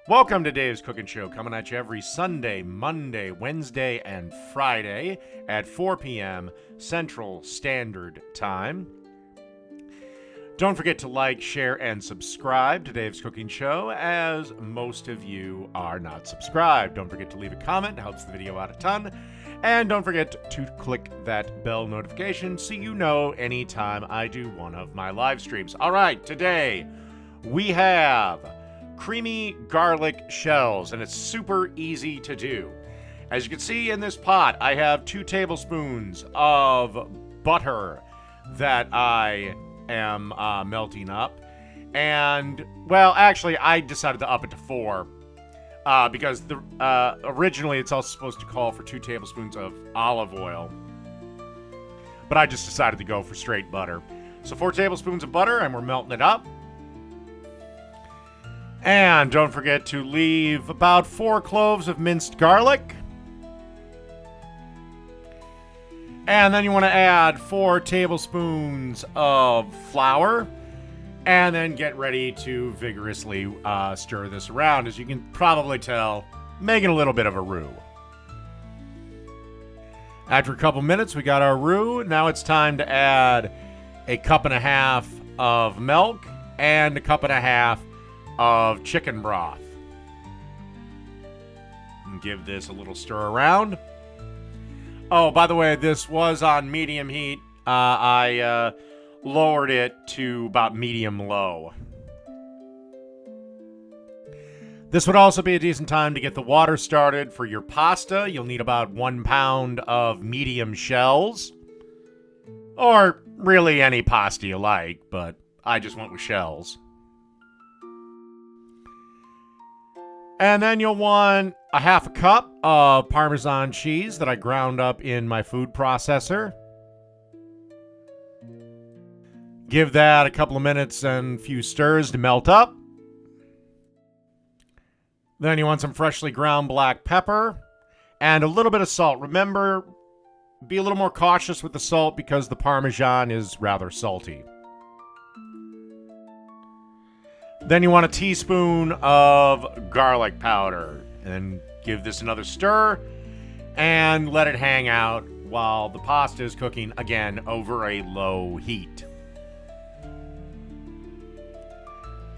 Welcome to Dave's Cooking Show, coming at you every Sunday, Monday, Wednesday, and Friday at 4 p.m. Central Standard Time. Don't forget to like, share, and subscribe to Dave's Cooking Show, as most of you are not subscribed. Don't forget to leave a comment, it helps the video out a ton. And don't forget to click that bell notification so you know anytime I do one of my live streams. All right, today we have creamy garlic shells, and it's super easy to do. As you can see in this pot, I have 2 tablespoons of butter that I am melting up. And, well, actually, I decided to up it to 4 because originally it's also supposed to call for 2 tablespoons of olive oil. But I just decided to go for straight butter. So 4 tablespoons of butter, and we're melting it up. And don't forget to leave about 4 cloves of minced garlic. And then you want to add 4 tablespoons of flour. And then get ready to vigorously stir this around. As you can probably tell, making a little bit of a roux. After a couple minutes, we got our roux. Now it's time to add a 1.5 cups of milk and a 1.5 cups of chicken broth. And give this a little stir around. Oh, by the way, this was on medium heat. I lowered it to about medium low. This would also be a decent time to get the water started for your pasta. You'll need about 1 pound of medium shells. Or really any pasta you like, but I just went with shells. And then you'll want a 1/2 cup of parmesan cheese that I ground up in my food processor. Give that a couple of minutes and a few stirs to melt up. Then you want some freshly ground black pepper and a little bit of salt. Remember, be a little more cautious with the salt because the Parmesan is rather salty. Then you want a teaspoon of garlic powder. And then give this another stir and let it hang out while the pasta is cooking, again, over a low heat.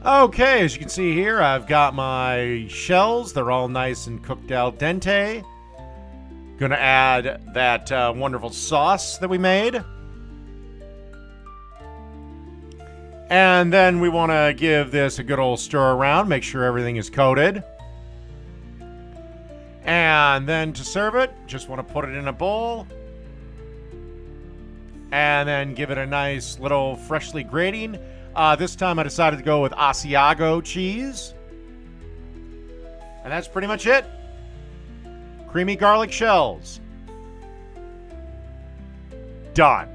Okay, as you can see here, I've got my shells. They're all nice and cooked al dente. Gonna add that wonderful sauce that we made. And then we want to give this a good old stir around, make sure everything is coated. And then to serve it, just want to put it in a bowl. And then give it a nice little freshly grating. This time I decided to go with Asiago cheese. And that's pretty much it. Creamy garlic shells. Done.